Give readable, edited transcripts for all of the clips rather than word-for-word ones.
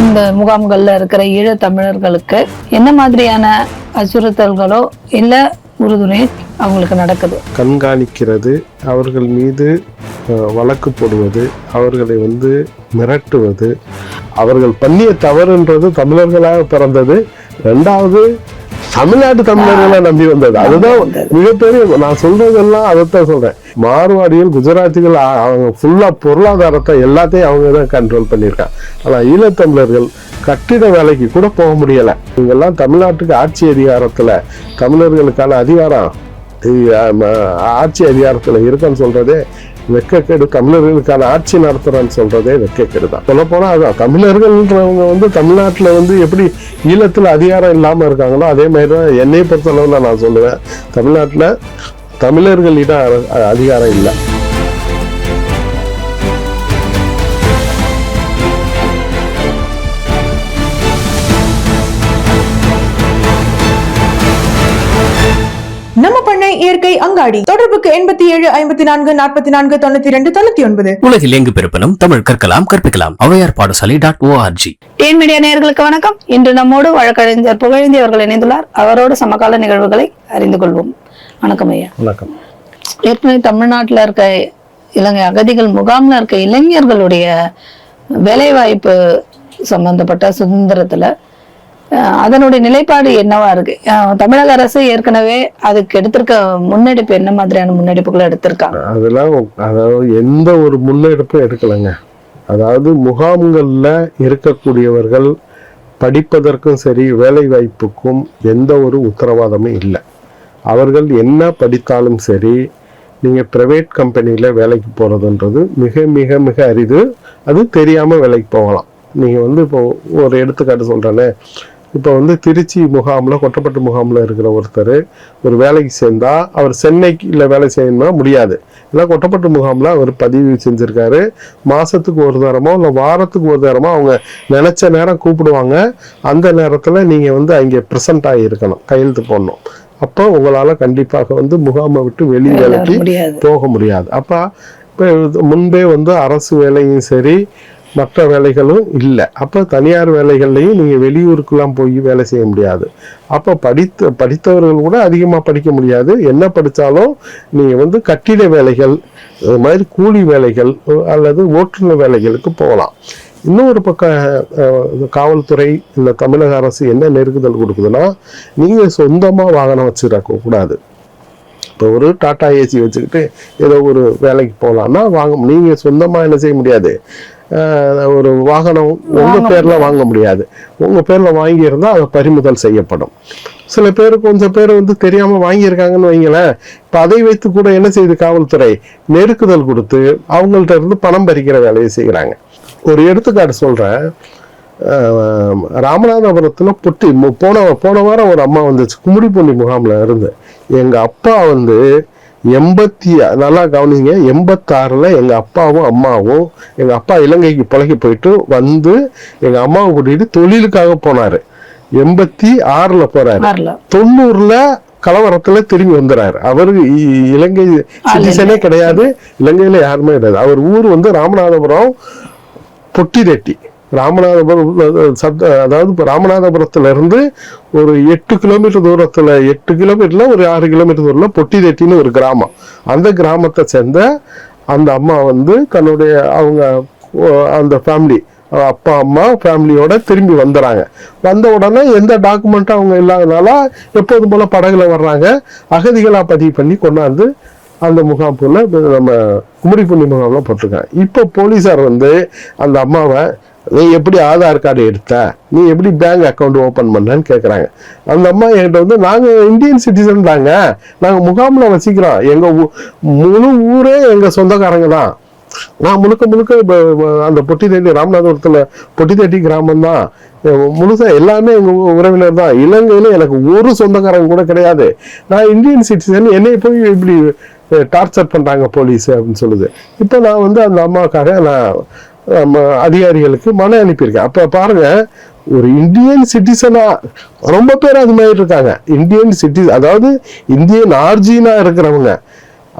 இந்த முகாம்கள்ல இருக்கிற ஈழத் தமிழர்களுக்கு என்ன மாதிரியான அச்சுறுத்தல்களோ இல்ல உறுதுணை அவங்களுக்கு நடக்குது? கண்காணிக்கிறது, அவர்கள் மீது வழக்கு போடுவது, அவர்களை மிரட்டுவது, அவர்கள் பண்ணிய தவறுன்றது தமிழர்களாக பிறந்தது. ரெண்டாவது தமிழ்நாட்டு தமிழர்களை நம்பி வந்தது. அதுதான் மிகப்பெரிய, நான் சொல்றதெல்லாம் அதைத்தான் சொல்றேன். மார்வாடிகள், குஜராத்திகள் அவங்க ஃபுல்லா பொருளாதாரத்தை எல்லாத்தையும் அவங்க தான் கண்ட்ரோல் பண்ணியிருக்காங்க. ஆனா ஈழத்தமிழர்கள் கட்டிட வேலைக்கு கூட போக முடியல. இவங்கெல்லாம் தமிழ்நாட்டுக்கு ஆட்சி அதிகாரத்துல தமிழர்களுக்கான அதிகாரம் ஆட்சி அதிகாரத்துல இருக்குன்னு சொல்றதே வெக்கக்கேடு. தமிழர்களுக்கான ஆட்சி நடத்துறன்னு சொல்றதே வெக்கக்கேடு தான். சொல்ல போனா அதான் தமிழர்கள்ன்றவங்க தமிழ்நாட்டுல எப்படி ஈழத்துல அதிகாரம் இல்லாம இருக்காங்களோ அதே மாதிரிதான் என்னை பொறுத்தளவுல நான் சொல்லுவேன், தமிழ்நாட்டுல தமிழர்களிடம் அதிகாரம் இல்லை. நம்ம பண்ணை இயற்கை அங்காடி. தொடர்புக்கு 87 54 44 92 99. உலகில் எங்கு பிறப்பினும் தமிழ் கற்கலாம், கற்பிக்கலாம். ஔவையார் பாடசாலை.org. ஏன் மீடியா நேயர்களுக்கு வணக்கம். இன்று நம்மோடு வழக்கறிஞர் புகழேந்தி அவர்கள் இணைந்துள்ளார். அவரோடு சமகால நிகழ்வுகளை அறிந்து கொள்வோம். வணக்கம் ஐயா. வணக்கம். ஏற்கனவே தமிழ்நாட்டுல இருக்க இலங்கை அகதிகள் முகாம்ல இருக்க இளைஞர்களுடைய வேலைவாய்ப்பு சம்பந்தப்பட்ட சுதந்திரத்துல அதனுடைய நிலைப்பாடு என்னவா இருக்கு? தமிழக அரசு ஏற்கனவே அதுக்கு எடுத்திருக்க முன்னெடுப்பு என்ன மாதிரியான முன்னெடுப்புகளை எடுத்திருக்காங்க? அதெல்லாம் அதாவது எந்த ஒரு முன்னெடுப்பும் எடுக்கலைங்க. அதாவது முகாம்கள்ல இருக்கக்கூடியவர்கள் படிப்பதற்கும் சரி வேலை வாய்ப்புக்கும் எந்த ஒரு உத்தரவாதமும் இல்லை. அவர்கள் என்ன படித்தாலும் சரி, நீங்கள் ப்ரைவேட் கம்பெனியில் வேலைக்கு போகிறதுன்றது மிக மிக மிக அரிது. அது தெரியாமல் வேலைக்கு போகலாம். நீங்கள் இப்போ ஒரு எடுத்துக்காட்டு சொல்கிறேன்னே, இப்போ திருச்சி முகாமில், கொட்டப்பட்டு முகாமில் இருக்கிற ஒருத்தர் ஒரு வேலைக்கு சேர்ந்தால் அவர் சென்னைக்கு வேலை செய்யணும்னா முடியாது. இல்லை கொட்டப்பட்டு முகாமில் அவர் பதிவு செஞ்சுருக்காரு. மாதத்துக்கு ஒரு தரமோ இல்லை வாரத்துக்கு ஒரு தரமோ அவங்க நினச்ச நேரம் கூப்பிடுவாங்க. அந்த நேரத்தில் நீங்கள் அங்கே ப்ரெசண்ட் ஆகியிருக்கணும், கையெழுத்து போடணும். அப்போ உங்களால் கண்டிப்பாக முகாமை விட்டு வெளி வேலைக்கு போக முடியாது. அப்போ இப்போ முன்பே அரசு வேலையும் சரி மற்ற வேலைகளும் இல்லை. அப்போ தனியார் வேலைகள்லையும் நீங்கள் வெளியூருக்கெல்லாம் போய் வேலை செய்ய முடியாது. அப்போ படித்தவர்கள் கூட அதிகமாக படிக்க முடியாது. என்ன படித்தாலும் நீங்கள் கட்டிட வேலைகள், இது மாதிரி கூலி வேலைகள் அல்லது ஓட்டுநர் வேலைகளுக்கு போகலாம். இன்னொரு பக்கம் காவல்துறை இல்லை தமிழக அரசு என்ன நெருக்குதல் கொடுக்குதுன்னா, நீங்கள் சொந்தமாக வாகனம் வச்சுருக்க கூடாது. இப்போ ஒரு டாடா ஏசி வச்சுக்கிட்டு ஏதோ ஒரு வேலைக்கு போகலான்னா நீங்கள் சொந்தமாக என்ன செய்ய முடியாது, ஒரு வாகனம் உங்கள் பேரில் வாங்க முடியாது. உங்கள் பேரில் வாங்கியிருந்தால் அதை பறிமுதல் செய்யப்படும். சில பேர் கொஞ்சம் பேர் தெரியாமல் வாங்கியிருக்காங்கன்னு வைங்களேன். இப்போ அதை வைத்து கூட என்ன செய்யுது காவல்துறை, நெருக்குதல் கொடுத்து அவங்கள்ட்ட இருந்து பணம் பறிக்கிற வேலையை செய்கிறாங்க. ஒரு எடுத்துக்காட்டு சொல்கிறேன். ராமநாதபுரத்தில் போன வாரம் ஒரு அம்மா வந்துச்சு, கும்மிடிப்பூண்டி முகாமில் இருந்து. எங்கள் அப்பா நல்லா கவனிங்க, 86 எங்கள் அப்பாவும் அம்மாவும், எங்கள் அப்பா இலங்கைக்கு பழகி போயிட்டு எங்கள் அம்மாவை கூட்டிகிட்டு தொழிலுக்காக போனார். 86 போறாரு. 90 கலவரத்துல திரும்பி வந்துறாரு. அவரு இலங்கை சிட்டிசனே கிடையாது, இலங்கையில யாருமே கிடையாது. அவர் ஊர் ராமநாதபுரம் பொட்டிரெட்டி. ராமநாதபுரம் அதாவது இப்போ ராமநாதபுரத்துல இருந்து ஒரு 8 கிலோமீட்டர் தூரத்துல, 8 கிலோமீட்டர்ல ஒரு 6 கிலோமீட்டர் தூரத்துல பொட்டிரெட்டின்னு ஒரு கிராமம். அந்த கிராமத்தை சேர்ந்த அந்த அம்மா தன்னுடைய அந்த ஃபேமிலி, அப்பா அம்மா ஃபேமிலியோட திரும்பி வந்துடுறாங்க. வந்த உடனே எந்த டாக்குமெண்ட்டும் அவங்க இல்லாதனால எப்போதும் போல படகுல வர்றாங்க. அகதிகளாக பதிவு பண்ணி கொண்டாந்து அந்த முகாம்ல நம்ம கும்மிடிப்பூண்டி முகாம்ல போட்டிருக்காங்க. இப்போ போலீஸார் அந்த அம்மாவை, நீ எப்படி ஆதார் கார்டு எடுத்த, நீ எப்படி பேங்க் அக்கௌண்ட் ஓப்பன் பண்ணன்னு கேட்குறாங்க. அந்த அம்மா என்கிட்ட நாங்கள் இந்தியன் சிட்டிசன் தாங்க, நாங்கள் முகாமில் வசிக்கிறோம், எங்கள் முழு ஊரே எங்கள் சொந்தக்காரங்க தான், நான் முழுக்க அந்த பொட்டித்தேட்டி, ராமநாதபுரத்தில் பொட்டித்தேட்டி கிராமம் தான், முழுசா எல்லாமே எங்கள் உறவினர் தான், இலங்கையில் எனக்கு ஒரு சொந்தக்காரங்க கூட கிடையாது, நான் இந்தியன் சிட்டிசன், என்னை போய் இப்படி டார்ச்சர் பண்ணுறாங்க போலீஸ் அப்படின்னு சொல்லுது. இப்போ நான் அந்த அம்மாவுக்காக நான் அதிகாரிகளுக்கு மனு அனுப்பியிருக்கேன். அப்ப பாருங்க, ஒரு இந்தியன் சிட்டிசனா ரொம்ப பேர் அது மாதிரி இருக்காங்க. இந்தியன் சிட்டிசன், அதாவது இந்தியன் ஆர்ஜினா இருக்கிறவங்க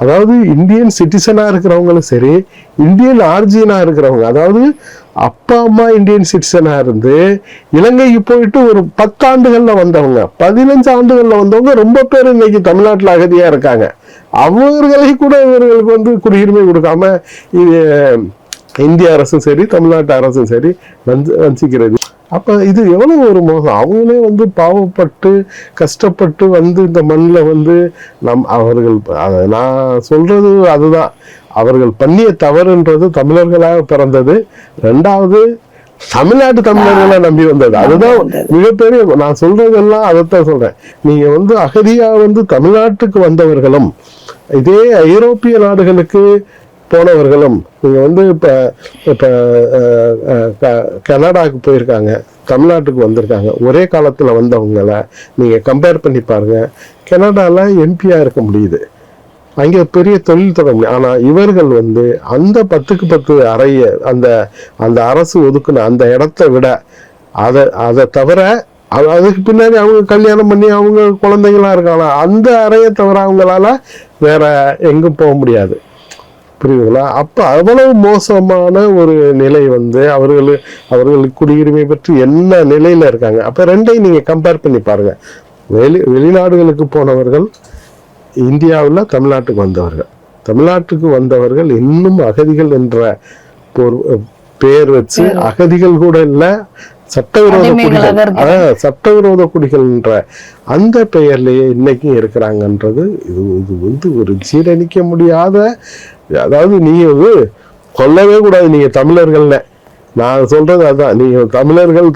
அதாவது இந்தியன் சிட்டிசனா இருக்கிறவங்களும் சரி, இந்தியன் ஆர்ஜினா இருக்கிறவங்க, அதாவது அப்பா அம்மா இந்தியன் சிட்டிசனா இருந்து இலங்கைக்கு போயிட்டு ஒரு 10 ஆண்டுகள்ல வந்தவங்க, 15 ஆண்டுகள்ல வந்தவங்க ரொம்ப பேர் இன்னைக்கு தமிழ்நாட்டில் அகதியா இருக்காங்க. அவர்களை கூட இவர்களுக்கு வந்து குடியுரிமை கொடுக்காம இது இந்திய அரசும் சரி தமிழ்நாட்டு அரசும் சரி வஞ்சிக்கிறது. அப்ப இது எவ்வளவு ஒரு மோசம். அவங்களே வந்து பாவப்பட்டு கஷ்டப்பட்டு வந்து இந்த மண்ணில் வந்து அவர்கள் நான் சொல்றது அதுதான், அவர்கள் பண்ணிய தவறுன்றது தமிழர்களாக பிறந்தது. 2வது தமிழ்நாட்டு தமிழர்களை நம்பி வந்தது. அதுதான் மிகப்பெரிய, நான் சொல்றதெல்லாம் அதைத்தான் சொல்றேன். நீங்க வந்து அகதியா வந்து தமிழ்நாட்டுக்கு வந்தவர்களும் இதே ஐரோப்பிய நாடுகளுக்கு போனவர்களும், நீங்க வந்து இப்ப கனடாவுக்கு போயிருக்காங்க, தமிழ்நாட்டுக்கு வந்திருக்காங்க, ஒரே காலத்துல வந்தவங்களை நீங்க கம்பேர் பண்ணி பாருங்க. கனடால எம்பியா இருக்க முடியுது, அங்கே பெரிய தொழில் தொடங்க முடியும். ஆனா இவர்கள் வந்து அந்த 10க்கு 10 அறைய அந்த அரசு ஒதுக்குன அந்த இடத்தை விட அதை தவிர அதுக்கு பின்னாடி அவங்க கல்யாணம் பண்ணி அவங்க குழந்தைங்களா இருக்காங்க, அந்த அறையை தவிர அவங்களால வேற எங்கும் போக முடியாது. புரியுதுங்களா? அப்ப அவ்வளவு மோசமான ஒரு நிலை வந்து அவர்களுக்கு குடியுரிமை பற்றி என்ன நிலையில இருக்காங்க. அப்ப ரெண்டையும் நீங்க கம்பேர் பண்ணி பாருங்க. வெளிநாடுகளுக்கு போனவர்கள், இந்தியாவில் தமிழ்நாட்டுக்கு வந்தவர்கள் இன்னும் அகதிகள் என்ற பேர் வச்சு, அகதிகள் கூட இல்ல, சட்டவிரோத குடிகள் என்ற அந்த பெயர்லயே இன்னைக்கும் இருக்கிறாங்கன்றது இது வந்து ஒரு ஜீரணிக்க முடியாத. அதாவது நீங்க கொல்லவே கூடாது நீங்க தமிழர்கள்ல, நான் சொல்றது அதான். நீங்க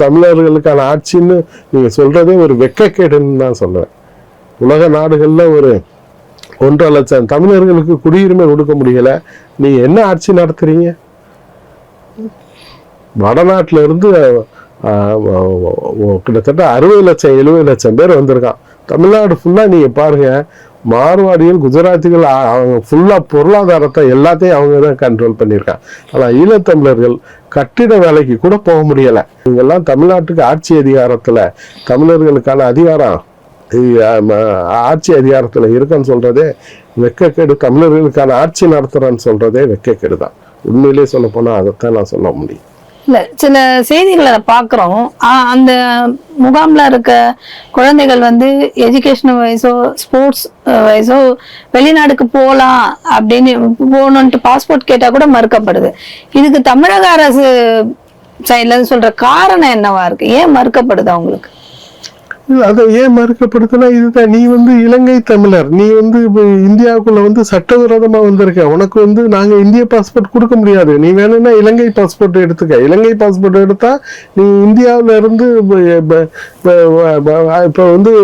தமிழர்களுக்கான ஆட்சின்னு நீங்க சொல்றதே ஒரு வெக்கக்கேடுன்னு தான் சொல்றேன். உலக நாடுகள்ல ஒரு 1.5 லட்சம் தமிழர்களுக்கு குடியுரிமை கொடுக்க முடியல, நீங்க என்ன ஆட்சி நடத்துறீங்க? வடநாட்டுல இருந்து கிட்டத்தட்ட 60 லட்சம் 70 லட்சம் பேர் வந்திருக்கான். தமிழ்நாடு ஃபுல்லா நீங்க பாருங்க, மார்வாடிகள் குஜராத்திகள் அவங்க ஃபுல்லா பொருளாதாரத்தை எல்லாத்தையும் அவங்க தான் கண்ட்ரோல் பண்ணியிருக்காங்க. ஆனா ஈழத்தமிழர்கள் கட்டிட வேலைக்கு கூட போக முடியல. இவங்கெல்லாம் தமிழ்நாட்டுக்கு ஆட்சி அதிகாரத்துல, தமிழர்களுக்கான அதிகாரம் ஆட்சி அதிகாரத்துல இருக்குன்னு சொல்றதே வெக்கக்கேடு. தமிழர்களுக்கான ஆட்சி நடத்துறேன்னு சொல்றதே வெக்கக்கேடு தான். உண்மையிலேயே சொல்ல போனா அதைத்தான் நான் சொல்ல முடியும். இல்ல, சில செய்திகளை பாக்குறோம். அந்த முகாம்ல இருக்க குழந்தைகள் வந்து எஜுகேஷன் வைஸோ ஸ்போர்ட்ஸ் வைஸோ வெளிநாடுக்கு போகலாம் அப்படின்னு போகணுன்ட்டு பாஸ்போர்ட் கேட்டா கூட மறுக்கப்படுது. இதுக்கு தமிழக அரசு சைட்ல சொல்ற காரணம் என்னவா இருக்கு? ஏன் மறுக்கப்படுது அவங்களுக்கு? அதை ஏன் மறுக்கப்படுதுன்னா, இதுதான், நீ வந்து இலங்கை தமிழர், நீ வந்து இந்தியாவுக்குள்ள வந்து சட்டவிரோதமா வந்திருக்க, உனக்கு வந்து நாங்க இந்திய பாஸ்போர்ட் கொடுக்க முடியாது, நீ வேணும்னா இலங்கை பாஸ்போர்ட் எடுத்துக்க. இலங்கை பாஸ்போர்ட் எடுத்தா நீ இந்தியாவில இருந்து இப்ப வந்து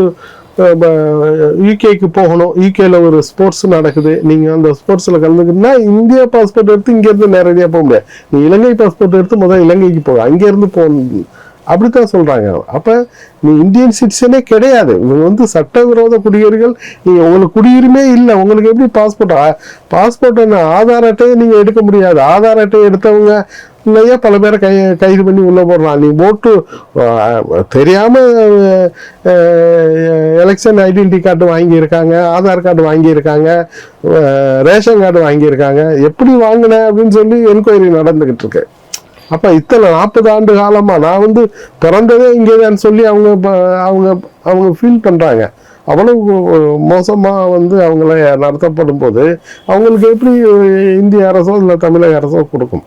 யூகேக்கு போகணும், யூகேல ஒரு ஸ்போர்ட்ஸ் நடக்குது, நீங்க அந்த ஸ்போர்ட்ஸ்ல கலந்துக்கிட்டா இந்தியா பாஸ்போர்ட் எடுத்து இங்க இருந்து நேரடியா போக முடியாது, நீ இலங்கை பாஸ்போர்ட் எடுத்து முதல்ல இலங்கைக்கு போக, அங்க இருந்து போகணும், அப்படித்தான் சொல்றாங்க. அப்ப நீ இந்தியன் சிட்டிசனே கிடையாது, இவங்க வந்து சட்டவிரோத குடியேறிகள். நீங்க உங்களுக்கு குடியுரிமை இல்லை, உங்களுக்கு எப்படி பாஸ்போர்ட் ஆதார் அட்டையை நீங்க எடுக்க முடியாது. ஆதார் அட்டையை எடுத்தவங்க இல்லையா பல பேரை கைது பண்ணி உள்ள போடுறான். நீ போட்டு தெரியாம எலெக்ஷன் ஐடென்டி கார்டு வாங்கியிருக்காங்க, ஆதார் கார்டு வாங்கியிருக்காங்க, ரேஷன் கார்டு வாங்கியிருக்காங்க, எப்படி வாங்கின அப்படின்னு சொல்லி என்கொயரி நடந்துகிட்டு இருக்கு. அப்ப இத்தனை 40 ஆண்டு காலமா நான் வந்து பிறந்ததே இங்கேதான் சொல்லி அவங்க ஃபீல் பண்றாங்க. அவ்வளவு மோசமா வந்து அவங்கள நடத்தப்படும் போது அவங்களுக்கு எப்படி இந்திய அரசோ இல்லை தமிழக அரசோ கொடுக்கும்?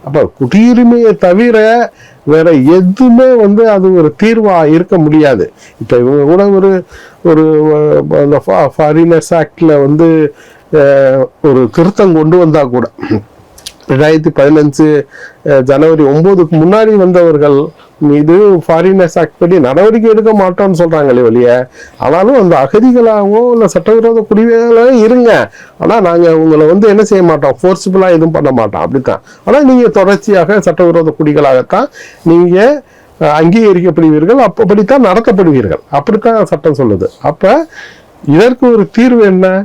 அப்ப குடியுரிமையை தவிர வேற எதுவுமே வந்து அது ஒரு தீர்வா இருக்க முடியாது. இப்ப இவங்க கூட ஒரு ஃபாரினர்ஸ் ஆக்ட்ல வந்து ஒரு திருத்தம் கொண்டு வந்தா கூட 2015 ஜனவரி 9க்கு முன்னாடி வந்தவர்கள் மீது ஃபாரினர்ஸ் ஆக்ட் படி நடவடிக்கை எடுக்க மாட்டோம்னு சொல்றாங்களே வெளிய. ஆனாலும் அந்த அகதிகளாகவோ இல்லை சட்டவிரோத குடியேறிகளாக இருங்க, ஆனா நாங்க உங்களை வந்து என்ன செய்ய மாட்டோம், ஃபோர்ஸிபிளா எதுவும் பண்ண மாட்டோம் அப்படித்தான். ஆனா நீங்க தொடர்ச்சியாக சட்டவிரோத குடிகளாகத்தான் நீங்க அங்கீகரிக்கப்படுவீர்கள், அப்படித்தான் நடத்தப்படுவீர்கள், அப்படித்தான் சட்டம் சொல்லுது. அப்ப இதற்கு ஒரு தீர்வு என்ன?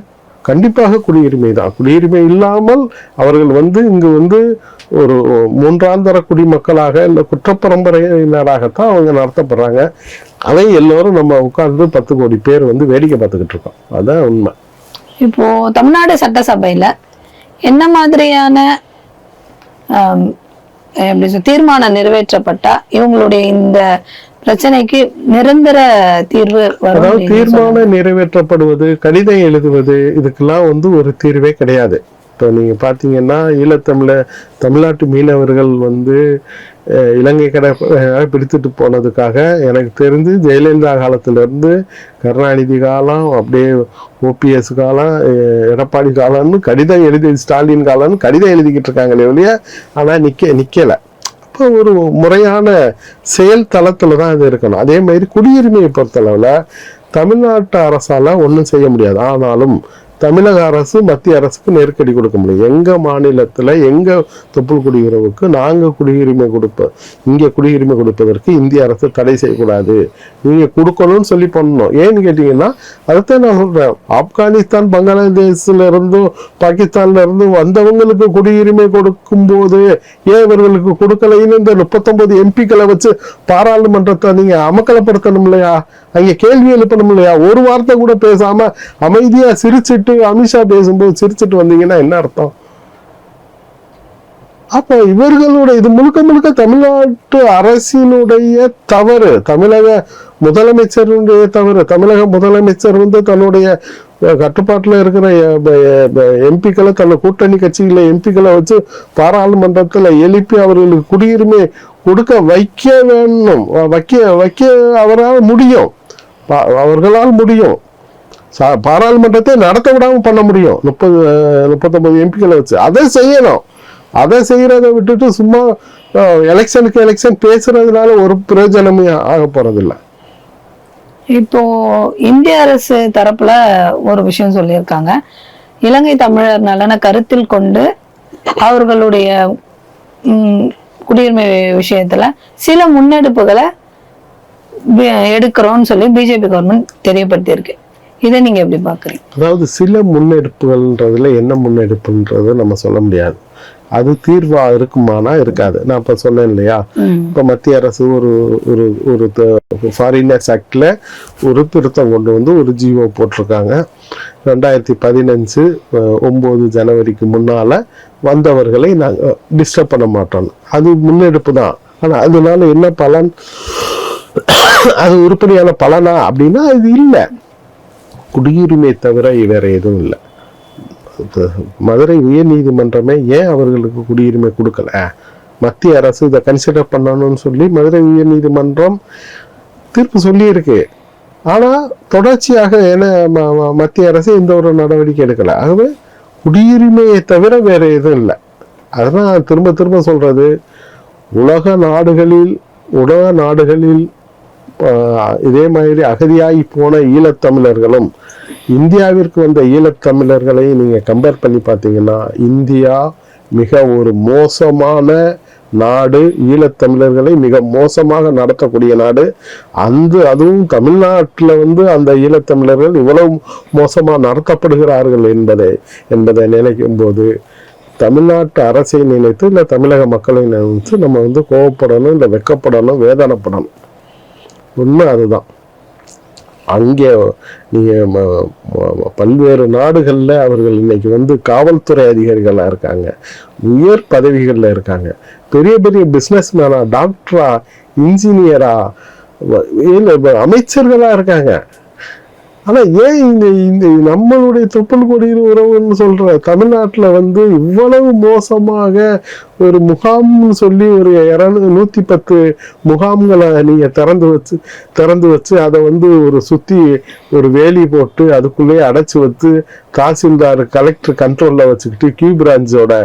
கண்டிப்பாக குடியுரிமை தான். குடியுரிமை இல்லாமல் அவர்கள் வந்து இங்கு வந்து ஒரு 3ஆந்தர குடிமக்களாக இல்லை குற்றப்பரம்பரையினராகத்தான் அவங்க நடத்தப்படுறாங்க. அதை எல்லோரும் நம்ம உட்கார்ந்து 10 கோடி பேர் வந்து வேடிக்கை பார்த்துக்கிட்டு இருக்கோம். அதான் உண்மை. இப்போ தமிழ்நாடு சட்டசபையில என்ன மாதிரியான எப்படி தீர்மானம் நிறைவேற்றப்பட்டா இவங்களுடைய இந்த பிரச்சனைக்கு நிரந்தர தீர்வு வரும்? அதாவது தீர்மானம் நிறைவேற்றப்படுவது, கடிதம் எழுதுவது, இதுக்கெல்லாம் ஒரு தீர்வே கிடையாது. இப்போ நீங்க பாத்தீங்கன்னா தமிழ்நாட்டு மீனவர்கள் இலங்கை கடை பிடித்துட்டு போனதுக்காக எனக்கு தெரிஞ்சு ஜெயலலிதா காலத்துல இருந்து கருணாநிதி காலம், அப்படியே ஓபிஎஸ் காலம், எடப்பாடி காலம்னு கடிதம் எழுதி, ஸ்டாலின் காலம்னு கடிதம் எழுதிக்கிட்டு இருக்காங்களே ஒழிய ஆனா நிக்கல. அப்போ ஒரு முறையான செயல் தளத்துல தான் இது இருக்கணும். அதே மாதிரி குடியுரிமையை பொறுத்தளவுல தமிழ்நாட்டு அரசால ஒன்றும் செய்ய முடியாது. ஆனாலும் தமிழக அரசு மத்திய அரசுக்கு நெருக்கடி கொடுக்க முடியும். எங்க மாநிலத்துல எங்க தொப்புள் குடியுறவுக்கு நாங்க குடியுரிமை கொடுப்பதற்கு இந்திய அரசு தடை செய்யக்கூடாது, நீங்க கொடுக்கணும்னு சொல்லி பண்ணணும். ஏன்னு கேட்டீங்கன்னா அதைத்தான் நான் சொல்றேன். ஆப்கானிஸ்தான், பங்களாதேஷ்ல இருந்தும் பாகிஸ்தான்ல இருந்தும் வந்தவங்களுக்கு குடியுரிமை கொடுக்கும் போது ஏன் இவர்களுக்கு கொடுக்கலைன்னு இந்த 39 எம்பிக்களை வச்சு பாராளுமன்றத்தை நீங்க அமக்கலப்படுத்தணும் இல்லையா? அங்க கேள்வி எழுப்பணும் இல்லையா? ஒரு வார்த்தை கூட பேசாம அமைதியா சிரிச்சிட்டு அமித்ஷா பேசும்போது சிரிச்சிட்டு வந்தீங்கன்னா என்ன அர்த்தம்? அப்ப இவர்களுடைய இது முழுக்க தமிழ்நாட்டு அரசினுடைய தவறு, தமிழக முதலமைச்சருடைய தவறு. தமிழக முதலமைச்சர் தன்னுடைய கட்டுப்பாட்டுல இருக்கிற எம்பிக்களை, தன்னை கூட்டணி கட்சிகளை எம்பிக்களை வச்சு பாராளுமன்றத்துல எழுப்பி அவர்களுக்கு குடியுரிமை கொடுக்க வைக்க வேணும். வைக்க அவரால் முடியும், அவர்களால் முடியும். பாராளுமன்றத்தை நடத்த விடாம பண்ண முடியும் 39 எம்பிக்களை வச்சு. அதை செய்யணும். அதை செய்யறதை விட்டுட்டு சும்மா எலெக்ஷன் பேசுறதுனால ஒரு பிரயோஜனமே ஆக போறதில்லை. இப்போ இந்திய அரசு தரப்புல ஒரு விஷயம் சொல்லியிருக்காங்க. இலங்கை தமிழர் நலனை கருத்தில் கொண்டு அவர்களுடைய குடியுரிமை விஷயத்துல சில முன்னெடுப்புகளை எடுக்கிறோம்னு சொல்லி பிஜேபி கவர்மெண்ட் தெரியப்படுத்தியிருக்கு. இதை நீங்க எப்படி பாக்குறீங்க? அதாவது சில முன்னெடுப்புகள்ன்றதுல என்ன முன்னெடுப்புன்றது நம்ம சொல்ல முடியாது. அது தீர்வா இருக்குமானா இருக்காது. நான் இப்ப சொன்னேன் இல்லையா, இப்ப மத்திய அரசு ஒரு ஃபாரினர்ஸ் ஆக்ட்ல ஒரு திருத்தம் கொண்டு ஒரு ஜிஓ போட்டிருக்காங்க. 2015 9 ஜனவரிக்கு முன்னால வந்தவர்களை நாங்கள் டிஸ்டர்ப் பண்ண மாட்டோம். அது முன்னெடுப்பு தான். ஆனா அதனால என்ன பலன்? அது உருப்படியான பலனா அப்படின்னா அது இல்லை. குடியுரிமை தவிர வேற எதுவும் இல்லை. மதுரை உயர் நீதிமன்றமே ஏன் அவர்களுக்கு குடியுரிமை கொடுக்கல, மத்திய அரசு இதை கன்சிடர் பண்ணணும்னு சொல்லி மதுரை உயர் நீதிமன்றம் தீர்ப்பு சொல்லி இருக்கு. ஆனா தொடர்ச்சியாக மத்திய அரசு எந்த ஒரு நடவடிக்கை எடுக்கல. ஆகவே குடியுரிமையை தவிர வேற எதுவும் இல்லை. அதெல்லாம் திரும்ப சொல்றது, உலக நாடுகளில் இதே மாதிரி அகதியாகி போன ஈழத்தமிழர்களும் இந்தியாவிற்கு வந்த ஈழத்தமிழர்களை நீங்க கம்பேர் பண்ணி பார்த்தீங்கன்னா இந்தியா மிக ஒரு மோசமான நாடு. ஈழத்தமிழர்களை மிக மோசமாக நடத்தக்கூடிய நாடு. அதுவும் தமிழ்நாட்டில் அந்த ஈழத்தமிழர்கள் இவ்வளவு மோசமாக நடத்தப்படுகிறார்கள் என்பதை நினைக்கும் போது தமிழ்நாட்டு அரசை நினைத்து இல்லை தமிழக மக்களை நினைத்து நம்ம கோவப்படணும், இல்லை வெக்கப்படணும், வேதனைப்படணும். உண்மை அதுதான். அங்கே நீங்க பல்வேறு நாடுகள்ல அவர்கள் இன்னைக்கு காவல்துறை அதிகாரிகளா இருக்காங்க, உயர் பதவிகள்ல இருக்காங்க, பெரிய பெரிய பிசினஸ் மேனா, டாக்டரா, இன்ஜினியரா, அமைச்சர்களா இருக்காங்க. ஆனா ஏன் இந்த நம்மளுடைய தொப்புள் கொடியில் உறவுன்னு சொல்ற தமிழ்நாட்டுல இவ்வளவு மோசமாக ஒரு முகாம்னு சொல்லி ஒரு 110 முகாம்களை நீங்க திறந்து வச்சு அதை ஒரு சுத்தி ஒரு வேலி போட்டு அதுக்குள்ளேயே அடைச்சு வச்சு தாசில்தார் கலெக்டர் கண்ட்ரோல்ல வச்சுக்கிட்டு கியூ பிரான்ச்சோட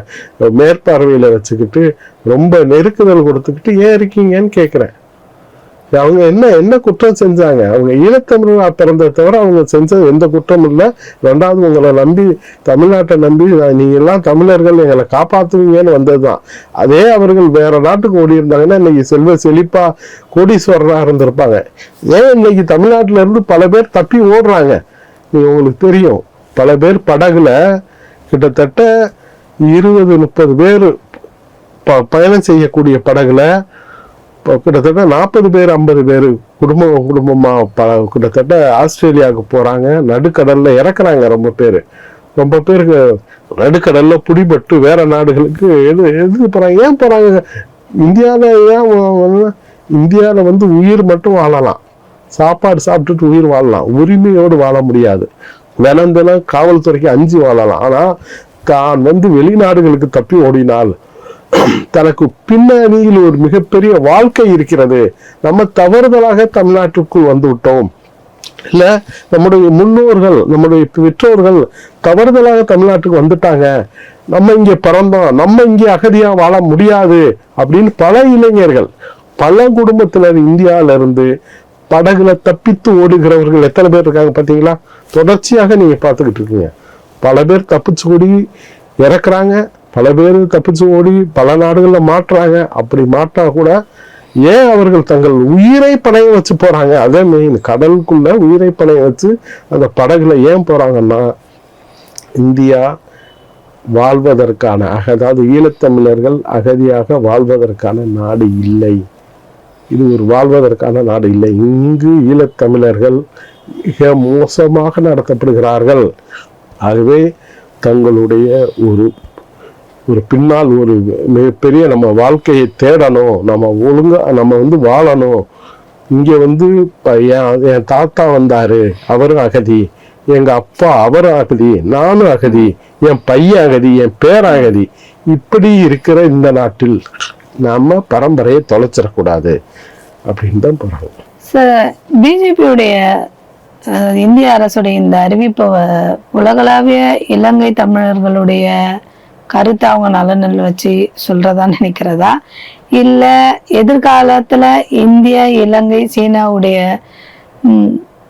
மேற்பார்வையில வச்சுக்கிட்டு ரொம்ப நெருக்குதல் கொடுத்துக்கிட்டு ஏன் இருக்கீங்கன்னு கேட்கிறேன். அவங்க என்ன குற்றம் செஞ்சாங்க? அவங்க ஈழத்தமிழா பிறந்த தவிர அவங்க செஞ்சது எந்த குற்றமும் இல்லை. ரெண்டாவது உங்களை நம்பி, தமிழ்நாட்டை நம்பி நீங்க எல்லாம் தமிழர்கள் எங்களை காப்பாத்துவீங்கன்னு வந்ததுதான். அதே அவர்கள் வேற நாட்டுக்கு ஓடி இருந்தாங்கன்னா இன்னைக்கு செல்வ செழிப்பா கோடீஸ்வரரா இருந்திருப்பாங்க. ஏன் இன்னைக்கு தமிழ்நாட்டுல இருந்து பல பேர் தப்பி ஓடுறாங்க? உங்களுக்கு தெரியும், பல பேர் படகுல கிட்டத்தட்ட 20-30 பேர் பயணம் செய்யக்கூடிய படகுல கிட்டத்தட்ட 40 பேர் 50 பேர் குடும்பமா கிட்டத்தட்ட ஆஸ்திரேலியாவுக்கு போறாங்க. நடுக்கடல்ல இறக்குறாங்க. ரொம்ப பேருக்கு நடுக்கடல்ல பிடிபட்டு வேற நாடுகளுக்கு எதுக்கு போறாங்க? ஏன் போறாங்க? இந்தியாவில வந்து உயிர் மட்டும் வாழலாம், சாப்பாடு சாப்பிட்டுட்டு உயிர் வாழலாம், உரிமையோடு வாழ முடியாது. தினம் காவல்துறைக்கு 5 வாழலாம். ஆனா தான் வந்து வெளிநாடுகளுக்கு தப்பி ஓடினால் தனக்கு பின்னணியில் ஒரு மிகப்பெரிய வாழ்க்கை இருக்கிறது. நம்ம தவறுதலாக தமிழ்நாட்டுக்குள் வந்து விட்டோம், இல்ல நம்முடைய முன்னோர்கள் நம்முடைய பெற்றோர்கள் தவறுதலாக தமிழ்நாட்டுக்கு வந்துட்டாங்க, நம்ம இங்கே பிறந்தோம், நம்ம இங்கே அகதியா வாழ முடியாது அப்படின்னு பல இளைஞர்கள், பல குடும்பத்தினர் இந்தியாவில இருந்து படகுல தப்பித்து ஓடுகிறவர்கள் எத்தனை பேர் இருக்காங்க பார்த்தீங்களா? தொடர்ச்சியாக நீங்க பார்த்துக்கிட்டு இருக்கீங்க. பல பேர் தப்பிச்சு ஓடி இறக்குறாங்க, பல பேர் தப்பிச்சு ஓடி பல நாடுகளில் மாட்டுறாங்க. அப்படி மாட்டா கூட ஏன் அவர்கள் தங்கள் உயிரை பணைய வச்சு போறாங்க? அதே மெயின், கடலுக்குள்ள உயிரை பணைய வச்சு அந்த படகுல ஏன் போறாங்கன்னா, இந்தியா வாழ்வதற்கான, அதாவது ஈழத்தமிழர்கள் அகதியாக வாழ்வதற்கான நாடு இல்லை. இது ஒரு வாழ்வதற்கான நாடு இல்லை. இங்கு ஈழத்தமிழர்கள் மிக மோசமாக நடத்தப்படுகிறார்கள். ஆகவே தங்களுடைய ஒரு பின்னால் ஒரு மிகப்பெரிய நம்ம வாழ்க்கையை தேடணும், நம்ம ஒழுங்கா நம்ம வந்து வாழணும். இங்க வந்து என் தாத்தா வந்தாரு, அவரும் அகதி, எங்க அப்பா அவரும் அகதி, நானும் அகதி, என் பையன் அகதி, என் பேர் அகதி. இப்படி இருக்கிற இந்த நாட்டில் நம்ம பரம்பரையை தொலைச்சிடக்கூடாது அப்படின்னு தான் போறாங்க. சார், பிஜேபியுடைய இந்திய அரசுடைய இந்த அறிவிப்பை உலகளாவிய இலங்கை தமிழர்களுடைய கருத்தை அவங்க நலனில் வச்சு சொல்றதா நினைக்கிறதா, இல்ல எதிர்காலத்துல இந்தியா இலங்கை சீனாவுடைய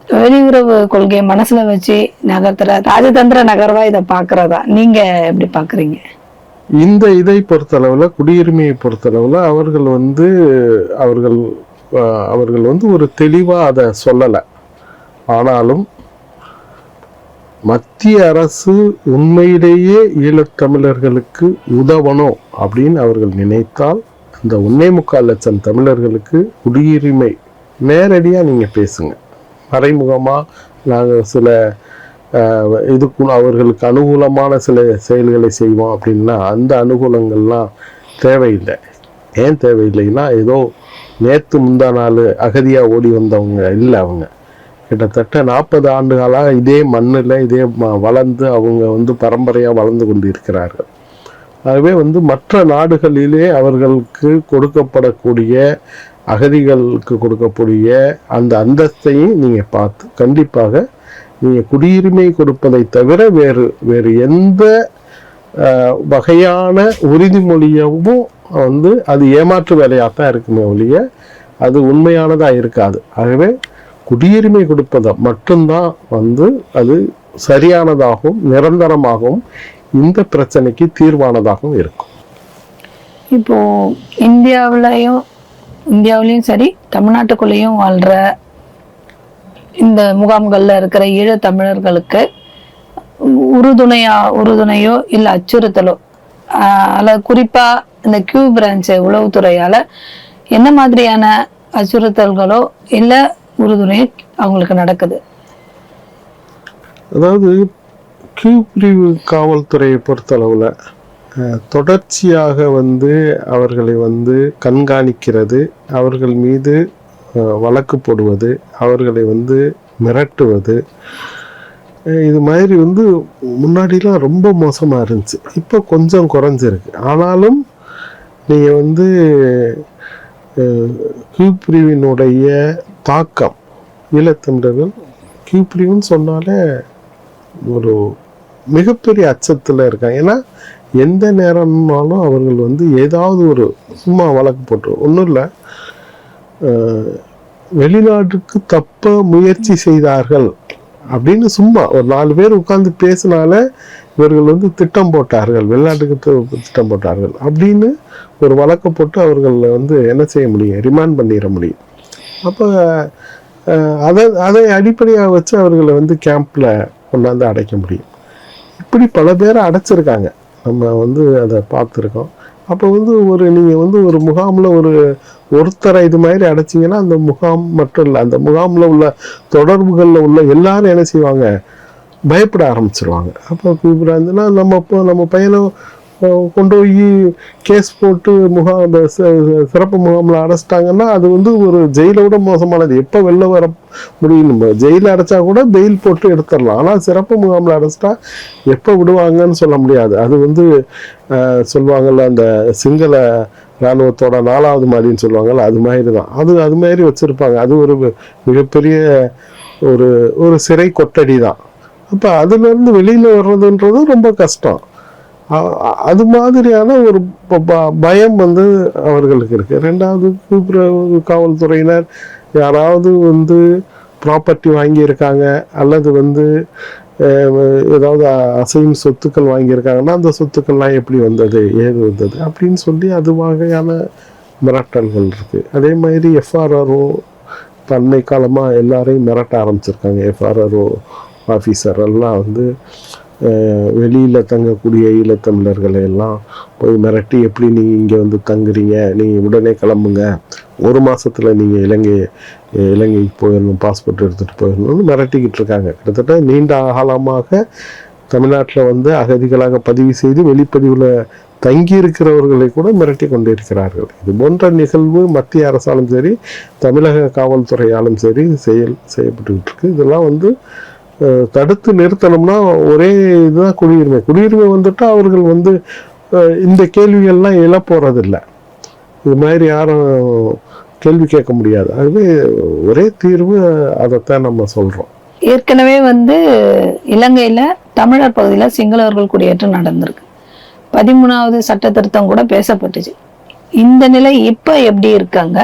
வெளியுறவு கொள்கையை மனசுல வச்சு நகர்த்துற ராஜதந்திர நகர்வா இதை பாக்குறதா நீங்க எப்படி பாக்குறீங்க? இந்த இதை பொறுத்தளவுல, குடியுரிமையை பொறுத்தளவுல அவர்கள் வந்து ஒரு தெளிவா அதை சொல்லலை. ஆனாலும் மத்திய அரசு உண்மையிலேயே ஈழத்தமிழர்களுக்கு உதவணும் அப்படின்னு அவர்கள் நினைத்தால் அந்த 1.25 லட்சம் தமிழர்களுக்கு குடியுரிமை நேரடியா நீங்க பேசுங்க. மறைமுகமா நாங்கள் சில இதுக்கு அவர்களுக்கு அனுகூலமான சில செயல்களை செய்வோம் அப்படின்னா அந்த அனுகூலங்கள்லாம் தேவையில்லை. ஏன் தேவையில்லைன்னா, ஏதோ நேற்று முந்தா நாள் அகதியா ஓடி வந்தவங்க இல்லை. அவங்க கிட்டத்தட்ட 40 ஆண்டுகளாக இதே மண்ணில் இதே வளர்ந்து அவங்க வந்து பரம்பரையாக வளர்ந்து கொண்டு இருக்கிறார்கள். ஆகவே வந்து மற்ற நாடுகளிலே அவர்களுக்கு கொடுக்கப்படக்கூடிய அகதிகளுக்கு கொடுக்கக்கூடிய அந்த அந்தஸ்தையும் நீங்கள் பார்த்து கண்டிப்பாக நீங்கள் குடியுரிமை கொடுப்பதை தவிர வேறு எந்த வகையான உறுதிமொழியவும் வந்து அது ஏமாற்று வேலையாக தான் இருக்குமே ஒழிய அது உண்மையானதாக இருக்காது. ஆகவே குடியுரிமை கொடுப்பதை மட்டும்தான் வந்து அது சரியானதாகவும் நிரந்தரமாகவும் இந்த பிரச்சனைக்கு தீர்வானதாகவும் இருக்கும். இப்போ இந்தியாவிலையும் சரி தமிழ்நாட்டுக்குள்ளேயும் வாழ்ற இந்த முகாம்கள்ல இருக்கிற ஈழத் தமிழர்களுக்கு உறுதுணையோ இல்லை அச்சுறுத்தலோ, அல்லது குறிப்பா இந்த கியூ பிரான்ச் உளவுத்துறையால என்ன மாதிரியான அச்சுறுத்தல்களோ இல்லை உறுதுணையோ அவங்களுக்கு நடக்குது? அதாவது கியூ பிரிவு காவல்துறையை பொறுத்தளவில் தொடர்ச்சியாக வந்து அவர்களை வந்து கண்காணிக்கிறது, அவர்கள் மீது வழக்கு போடுவது, அவர்களை வந்து மிரட்டுவது, இது மாதிரி வந்து முன்னாடிலாம் ரொம்ப மோசமாக இருந்துச்சு. இப்போ கொஞ்சம் குறைஞ்சிருக்கு. ஆனாலும் நீங்கள் வந்து கியூ பிரிவினுடைய தாக்கம், ஈழத்தமிழர்கள் கியூ பிரிவுன்னு சொன்னாலே ஒரு மிகப்பெரிய அச்சத்தில் இருக்காங்க. ஏன்னா எந்த நேரம்னாலும் அவர்கள் வந்து ஏதாவது ஒரு சும்மா வழக்கு போட்டு, ஒன்றும் இல்லை, வெளிநாட்டுக்கு தப்ப முயற்சி செய்தார்கள் அப்படின்னு சும்மா ஒரு 4 பேர் உட்கார்ந்து பேசினால இவர்கள் வந்து திட்டம் போட்டார்கள், வெளிநாட்டுக்கு திட்டம் போட்டார்கள் அப்படின்னு ஒரு வழக்கை போட்டு அவர்கள் வந்து என்ன செய்ய முடியும், ரிமாண்ட் பண்ணிட முடியும். அப்போ அதை அடிப்படையாக வச்சு அவர்களை வந்து கேம்பில் கொண்டாந்து அடைக்க முடியும். இப்படி பல பேரை அடைச்சிருக்காங்க, நம்ம வந்து அதை பார்த்துருக்கோம். அப்போ வந்து நீங்கள் வந்து ஒரு முகாமில் ஒருத்தரை இது மாதிரி அடைச்சிங்கன்னா அந்த முகாம் மட்டும் இல்லை, அந்த முகாமில் உள்ள தொடர்புகளில் உள்ள எல்லாரும் என்ன செய்வாங்க, பயப்பட ஆரம்பிச்சிருவாங்க. அப்போ இப்போ இருந்துன்னா நம்ம பையனை கொண்டு போய் கேஸ் போட்டு சிறப்பு முகாமில் அடைச்சிட்டாங்கன்னா அது வந்து ஒரு ஜெயிலை விட மோசமானது. எப்போ வெளில வர முடியும், நம்ம ஜெயிலில் அடைச்சா கூட பெயில் போட்டு எடுத்துடலாம். ஆனால் சிறப்பு முகாமில் அடைச்சிட்டா எப்போ விடுவாங்கன்னு சொல்ல முடியாது. அது வந்து சொல்லுவாங்கள்ல, அந்த சிங்கள இராணுவத்தோட 4வது மாடின்னு சொல்லுவாங்கள்ல, அது மாதிரி தான். அது மாதிரி வச்சுருப்பாங்க. அது ஒரு மிகப்பெரிய ஒரு சிறை கொட்டடி தான். அப்போ அதுலேருந்து வெளியில் வர்றதுன்றது ரொம்ப கஷ்டம். அது மாதிரியான ஒரு பயம் வந்து அவர்களுக்கு இருக்கு. 2வது காவல்துறையினர் யாராவது வந்து ப்ராப்பர்ட்டி வாங்கியிருக்காங்க அல்லது வந்து ஏதாவது அசையும் சொத்துக்கள் வாங்கியிருக்காங்கன்னா அந்த சொத்துக்கள்லாம் எப்படி வந்தது, ஏது வந்தது அப்படின்னு சொல்லி அது வகையான மிரட்டல்கள் இருக்கு. அதே மாதிரி எஃப்ஆர்ஆர்ஓ அண்மை காலமாக எல்லாரையும் மிரட்ட ஆரம்பிச்சிருக்காங்க. எஃப்ஆர்ஆர்ஓ ஆஃபீஸர் எல்லாம் வந்து வெளியில் தங்கக்கூடிய ஈழத்தமிழர்களை எல்லாம் போய் மிரட்டி, எப்படி நீங்கள் இங்கே வந்து தங்குறீங்க, நீங்கள் உடனே கிளம்புங்க, 1 மாதத்தில் நீங்கள் இலங்கைக்கு போயிடணும், பாஸ்போர்ட் எடுத்துகிட்டு போயிடணும்னு மிரட்டிக்கிட்டு இருக்காங்க. கிட்டத்தட்ட நீண்ட காலமாக தமிழ்நாட்டில் வந்து அகதிகளாக பதிவு செய்து வெளிப்பதிவில் தங்கி இருக்கிறவர்களை கூட மிரட்டி கொண்டிருக்கிறார்கள். இது போன்ற நிகழ்வு மத்திய அரசாலும் சரி தமிழக காவல்துறையாலும் சரி செய்யப்பட்டுக்கிட்டு இருக்கு. இதெல்லாம் வந்து தடுத்து நிறுத்தணும்னா ஒரே இதுதான் குடியுரிமை வந்துட்டால் அவர்கள் வந்து இந்த கேள்விகள்லாம் எழப்போறதில்லை. இது மாதிரி யாரும் கேள்வி கேட்க முடியாது. ஆகவே ஒரே தீர்வு அதைத்தான் நம்ம சொல்கிறோம். ஏற்கனவே வந்து இலங்கையில தமிழர் பகுதியில் சிங்களவர்கள் குடியேற்றம் நடந்திருக்கு. 13வது சட்ட திருத்தம் கூட பேசப்பட்டுச்சு. இந்த நிலை இப்ப எப்படி இருக்காங்க,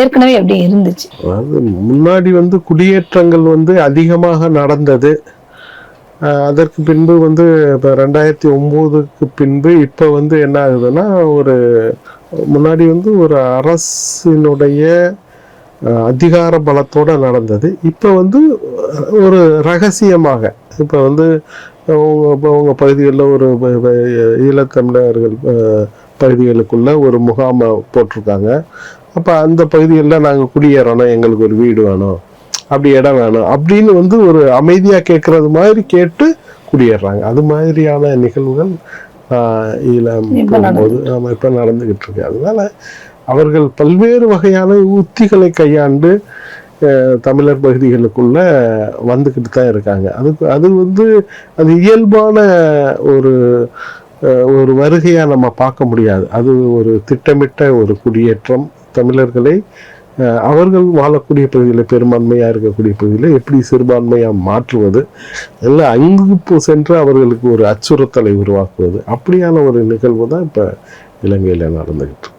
ஏற்கனவே எப்படி இருந்துச்சு? அதாவது முன்னாடி வந்து குடியேற்றங்கள் வந்து அதிகமாக நடந்தது. அதற்கு பின்பு வந்து இப்போ 2009க்கு பின்பு இப்போ வந்து என்ன ஆகுதுன்னா, முன்னாடி வந்து ஒரு அரசினுடைய அதிகார பலத்தோடு நடந்தது. இப்போ வந்து ஒரு ரகசியமாக இப்போ வந்து உங்கள் பகுதிகளில் ஈழத்தமிழர்கள் பகுதிகளுக்குள்ள ஒரு முகாமை போட்டிருக்காங்க. அப்போ அந்த பகுதிகளில் நாங்கள் குடியேறணும், எங்களுக்கு ஒரு வீடு வேணும், அப்படி இடம் வேணும் அப்படின்னு வந்து ஒரு அமைதியாக கேட்குறது மாதிரி கேட்டு குடியேறாங்க. அது மாதிரியான நிகழ்வுகள் போகும்போது நம்ம இப்போ நடந்துக்கிட்டு இருக்கு. அதனால அவர்கள் பல்வேறு வகையான உத்திகளை கையாண்டு தமிழர் பகுதிகளுக்குள்ள வந்துக்கிட்டு தான் இருக்காங்க. அது வந்து அது இயல்பான ஒரு வருகையாக நம்ம பார்க்க முடியாது. அது ஒரு திட்டமிட்ட ஒரு குடியேற்றம். தமிழர்களை அவர்கள் வாழக்கூடிய பகுதியில், பெரும்பான்மையாக இருக்கக்கூடிய பகுதியில் எப்படி சிறுபான்மையாக மாற்றுவது, எல்லாம் அங்கு சென்று அவர்களுக்கு ஒரு அச்சுறுத்தலை உருவாக்குவது, அப்படியான ஒரு நிகழ்வு தான் இப்போ இலங்கையில் நடந்துகிட்டு இருக்கு.